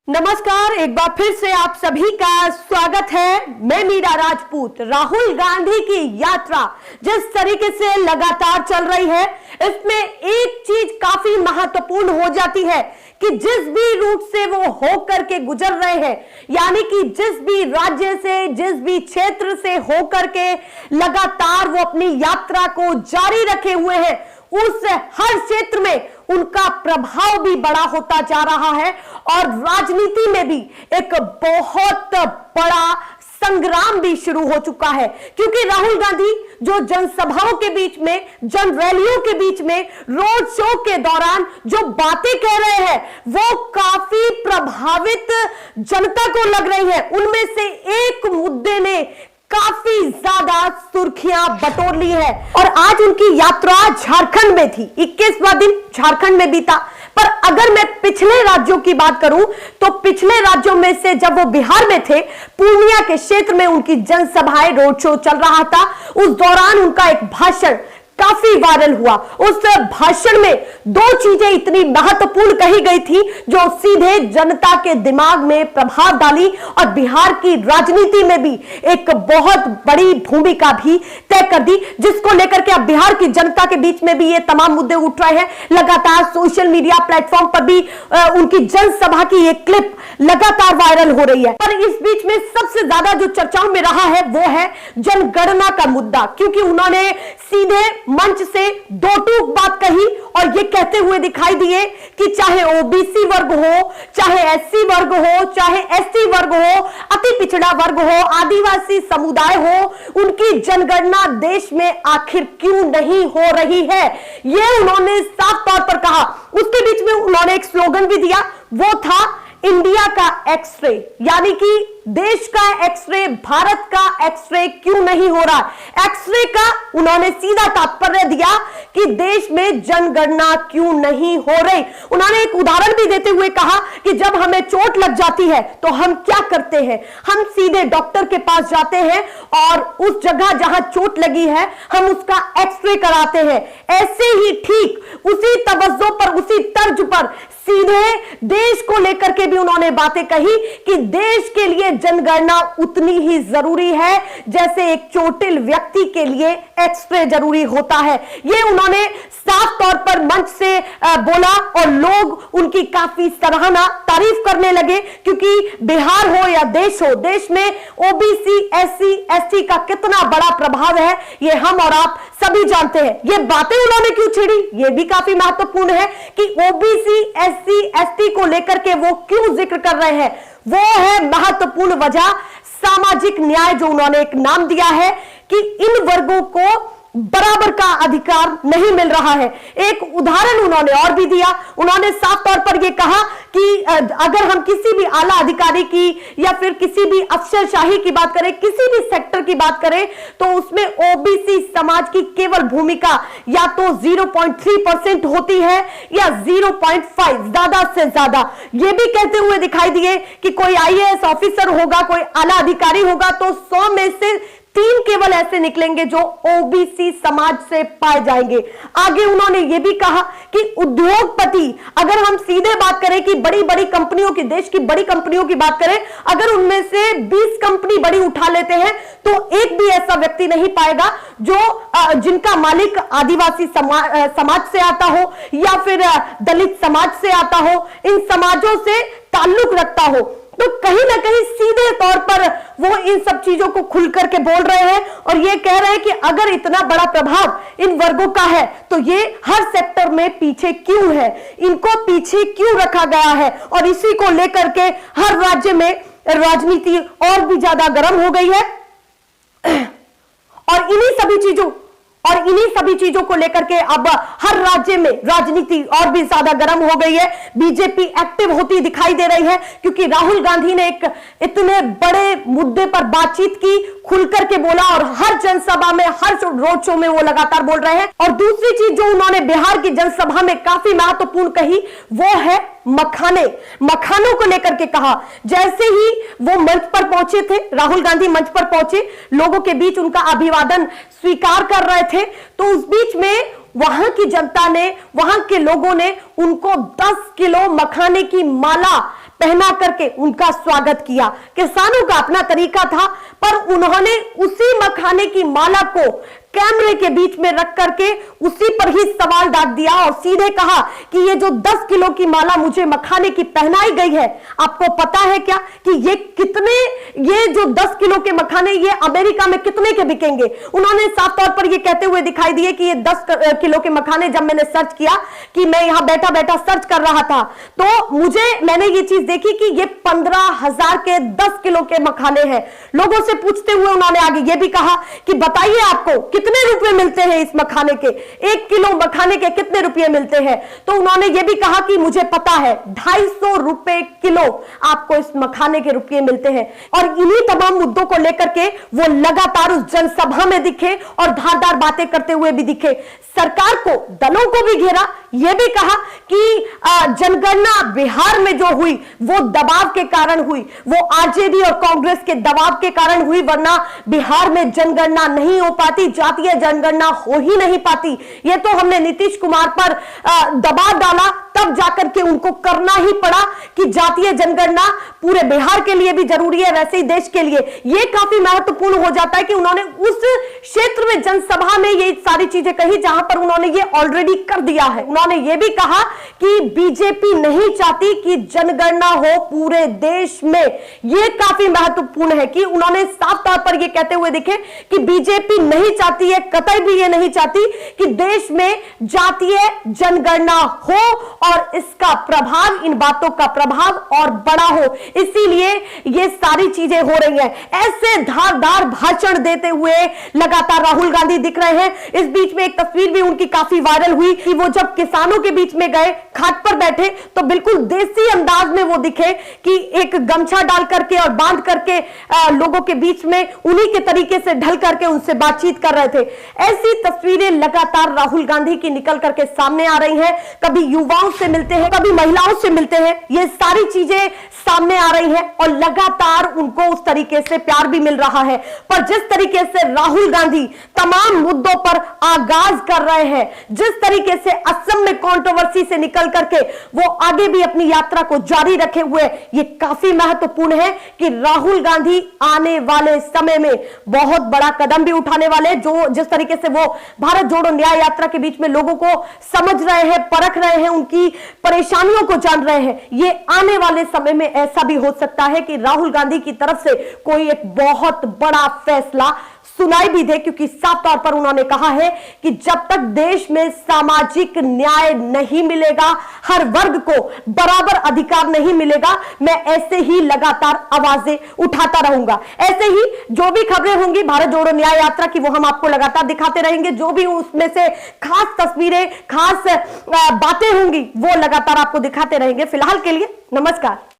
नमस्कार, एक बार फिर से आप सभी का स्वागत है। मैं मीरा राजपूत। राहुल गांधी की यात्रा जिस तरीके से लगातार चल रही है, इसमें एक चीज काफी महत्वपूर्ण हो जाती है कि जिस भी रूट से वो होकर के गुजर रहे हैं, यानी कि जिस भी राज्य से, जिस भी क्षेत्र से होकर के लगातार वो अपनी यात्रा को जारी रखे हुए हैं, उस हर क्षेत्र में उनका प्रभाव भी बड़ा होता जा रहा है और राजनीति में भी एक बहुत बड़ा संग्राम भी शुरू हो चुका है। क्योंकि राहुल गांधी जो जनसभाओं के बीच में, जन रैलियों के बीच में, रोड शो के दौरान जो बातें कह रहे हैं, वो काफी प्रभावित जनता को लग रही है। उनमें से एक मुद्दे ने काफी ज्यादा सुर्खियां बटोर ली है और आज उनकी यात्रा झारखंड में थी। 21वां दिन झारखंड में बीता। पर अगर मैं पिछले राज्यों की बात करूं तो पिछले राज्यों में से जब वो बिहार में थे, पूर्णिया के क्षेत्र में उनकी जनसभाएं, रोड शो चल रहा था। उस दौरान उनका एक भाषण काफी वायरल हुआ। उस भाषण में दो चीजें इतनी महत्वपूर्ण कही गई थी जो सीधे जनता के दिमाग में प्रभाव डाली और बिहार की राजनीति में भी एक बहुत बड़ी भूमिका भी तय कर दी, जिसको लेकर के अब बिहार की जनता के बीच में भी ये तमाम मुद्दे उठ रहे हैं। लगातार सोशल मीडिया प्लेटफॉर्म पर भी उनकी जनसभा की एक क्लिप लगातार वायरल हो रही है। पर इस बीच में सबसे ज्यादा जो चर्चाओं में रहा है वो है जनगणना का मुद्दा, क्योंकि उन्होंने सीधे मंच से दो टूक बात कही और ये कहते हुए दिखाई दिए कि चाहे ओबीसी वर्ग हो, चाहे एससी वर्ग हो, चाहे एसटी वर्ग हो, अति पिछड़ा वर्ग हो, आदिवासी समुदाय हो, उनकी जनगणना देश में आखिर क्यों नहीं हो रही है, ये उन्होंने साफ तौर पर कहा। उसके बीच में उन्होंने एक स्लोगन भी दिया, वो था इंडिया का एक्सरे, यानी कि देश का एक्सरे, भारत का एक्सरे क्यों नहीं हो रहा। एक्सरे का उन्होंने सीधा तात्पर्य दिया कि देश में जनगणना क्यों नहीं हो रही। उन्होंने एक उदाहरण भी देते हुए कहा कि जब हमें चोट लग जाती है तो हम क्या करते हैं, हम सीधे डॉक्टर के पास जाते हैं और उस जगह जहां चोट लगी है हम उसका एक्सरे कराते हैं। ऐसे ही ठीक उसी तवज्जो पर, उसी तर्ज पर सीधे देश को लेकर के भी उन्होंने बातें कही कि देश के लिए जनगणना उतनी ही जरूरी है जैसे एक चोटिल व्यक्ति के लिए एक्सरे जरूरी होता है। ये उन्होंने साफ तौर पर मंच से बोला और लोग उनकी काफी सराहना, तारीफ करने लगे, क्योंकि बिहार हो या देश हो, देश में ओबीसी, एससी, एसटी का कितना बड़ा प्रभाव है ये हम और आप सभी जानते हैं। ये बातें उन्होंने क्यों छेड़ी, ये भी काफी महत्वपूर्ण है कि ओबीसी, एससी, एसटी को लेकर के वो क्यों जिक्र कर रहे हैं। वो है महत्वपूर्ण वजह सामाजिक न्याय, जो उन्होंने एक नाम दिया है कि इन वर्गों को बराबर का अधिकार नहीं मिल रहा है। एक उदाहरण उन्होंने और भी दिया। उन्होंने साफ तौर पर यह कहा कि अगर हम किसी भी आला अधिकारी की या फिर किसी भी अफसरशाही की बात करें, किसी भी सेक्टर की बात करें, तो उसमें ओबीसी समाज की केवल भूमिका या तो 0.3% होती है या 0.5, ज्यादा से ज्यादा। यह भी कहते हुए दिखाई दिए कि कोई आईएएस ऑफिसर होगा, कोई आला अधिकारी होगा तो 100 में से 3 केवल ऐसे निकलेंगे जो ओबीसी समाज से पाए जाएंगे। आगे उन्होंने यह भी कहा कि उद्योगपति, अगर हम सीधे बात करें कि बड़ी बड़ी कंपनियों की, देश की बड़ी कंपनियों की बात करें, अगर उनमें से 20 कंपनी बड़ी उठा लेते हैं तो एक भी ऐसा व्यक्ति नहीं पाएगा जो जिनका मालिक आदिवासी समाज से आता हो या फिर दलित समाज से आता हो, इन समाजों से ताल्लुक रखता हो। तो कहीं ना कहीं सीधे तौर पर वो इन सब चीजों को खुल करके बोल रहे हैं और ये कह रहे हैं कि अगर इतना बड़ा प्रभाव इन वर्गों का है तो ये हर सेक्टर में पीछे क्यों है, इनको पीछे क्यों रखा गया है। और इसी को लेकर के हर राज्य में राजनीति और भी ज्यादा गर्म हो गई है और इन्हीं सभी चीजों को लेकर के अब हर राज्य में राजनीति और भी ज्यादा गर्म हो गई है। बीजेपी एक्टिव होती दिखाई दे रही है क्योंकि राहुल गांधी ने एक इतने बड़े मुद्दे पर बातचीत की, खुल करके बोला और हर जनसभा में, हर रोड शो में वो लगातार बोल रहे हैं। और दूसरी चीज जो उन्होंने बिहार की जनसभा में काफी महत्वपूर्ण कही वो है मखानों को लेकर के कहा। जैसे ही वो मंच पर पहुंचे थे, राहुल गांधी मंच पर पहुंचे, लोगों के बीच उनका अभिवादन स्वीकार कर रहे थे, तो उस बीच में वहां की जनता ने, वहां के लोगों ने उनको 10 किलो मखाने की माला पहना करके उनका स्वागत किया। किसानों का अपना तरीका था, पर उन्होंने उसी मखाने की माला को कैमरे के बीच में रख करके उसी पर ही सवाल डाल दिया और सीधे कहा कि ये जो 10 किलो की माला मुझे मखाने की पहनाई गई है, आपको पता है क्या कि ये जो 10 किलो के मखाने ये अमेरिका में कितने के बिकेंगे। उन्होंने साफ तौर पर ये कहते हुए दिखाई दिए कि ये 10 किलो के मखाने, जब मैंने सर्च किया कि मैं यहां बैठा बैठा सर्च कर रहा था, तो मैंने ये चीज देखी कि ये 15,000 के 10 किलो के मखाने हैं। लोगों से पूछते हुए उन्होंने आगे ये भी कहा कि बताइए आपको कितने रुपए मिलते हैं इस मखाने के, 1 किलो मखाने के कितने रुपए मिलते हैं। तो उन्होंने ये भी कहा कि मुझे पता है 250 रुपए किलो आपको इस मखाने के रुपए मिलते हैं। और इन्हीं तमाम मुद्दों को लेकर के वो लगातार उस जनसभा में दिखे और धारदार बातें करते हुए भी दिखे। सरकार को, दलों को भी घेरा, यह भी कहा कि जनगणना बिहार में जो हुई वो दबाव के कारण हुई, वो आरजेडी और कांग्रेस के दबाव के कारण हुई, वरना बिहार में जनगणना नहीं हो पाती, जातीय जनगणना हो ही नहीं पाती। ये तो हमने नीतीश कुमार पर दबाव डाला, तब जाकर के उनको करना ही पड़ा कि जातीय जनगणना पूरे बिहार के लिए भी जरूरी है, वैसे ही देश के लिए। यह काफी महत्वपूर्ण हो जाता है कि उन्होंने उस क्षेत्र में जनसभा में ये सारी चीजें कही जहां पर उन्होंने ये ऑलरेडी कर दिया है। उन्होंने ये भी कहा कि बीजेपी नहीं चाहती कि जनगणना हो पूरे देश में। यह काफी महत्वपूर्ण है कि उन्होंने साफ तौर पर यह कहते हुए दिखे कि बीजेपी नहीं चाहती है, कतई भी ये नहीं चाहती कि देश में जातीय जनगणना हो और इसका प्रभाव, इन बातों का प्रभाव और बड़ा हो। इसीलिए ये सारी चीजें हो रही हैं। ऐसे धारदार भाषण देते हुए लगातार राहुल गांधी दिख रहे हैं। इस बीच में एक तस्वीर भी उनकी काफी वायरल हुई कि वो जब किसानों के बीच में गए, खाट पर बैठे, तो बिल्कुल देसी अंदाज में वो दिखे कि एक गमछा डाल करके और बांध करके लोगों के बीच में उन्हीं के तरीके से ढल करके उनसे बातचीत कर रहे थे। ऐसी तस्वीरें लगातार राहुल गांधी की निकल करके सामने आ रही हैं। कभी युवाओं से मिलते हैं, कभी महिलाओं से मिलते हैं, ये सारी चीजें सामने आ रही हैं और लगातार उनको उस तरीके से प्यार भी मिल रहा है। पर जिस तरीके से राहुल गांधी तमाम मुद्दों पर आगाज कर रहे हैं, जिस तरीके से असम में कंट्रोवर्सी से निकल करके वो आगे भी अपनी यात्रा को जारी रखे हुए, ये काफी महत्वपूर्ण है कि राहुल गांधी आने वाले समय में बहुत बड़ा कदम भी उठाने वाले। जो जिस तरीके से वो भारत जोड़ो न्याय यात्रा के बीच में लोगों को समझ रहे हैं, परख रहे हैं, उनकी परेशानियों को जान रहे हैं, ये आने वाले समय में ऐसा भी हो सकता है कि राहुल गांधी की तरफ से कोई एक बहुत बड़ा फैसला सुनाई भी दे, क्योंकि साफ तौर पर उन्होंने कहा है कि जब तक देश में सामाजिक न्याय नहीं मिलेगा, हर वर्ग को बराबर अधिकार नहीं मिलेगा, मैं ऐसे ही लगातार आवाजें उठाता रहूंगा। ऐसे ही जो भी खबरें होंगी भारत जोड़ो न्याय यात्रा की, वो हम आपको लगातार दिखाते रहेंगे। जो भी उसमें से खास तस्वीरें, खास बातें होंगी, वो लगातार आपको दिखाते रहेंगे। फिलहाल के लिए नमस्कार।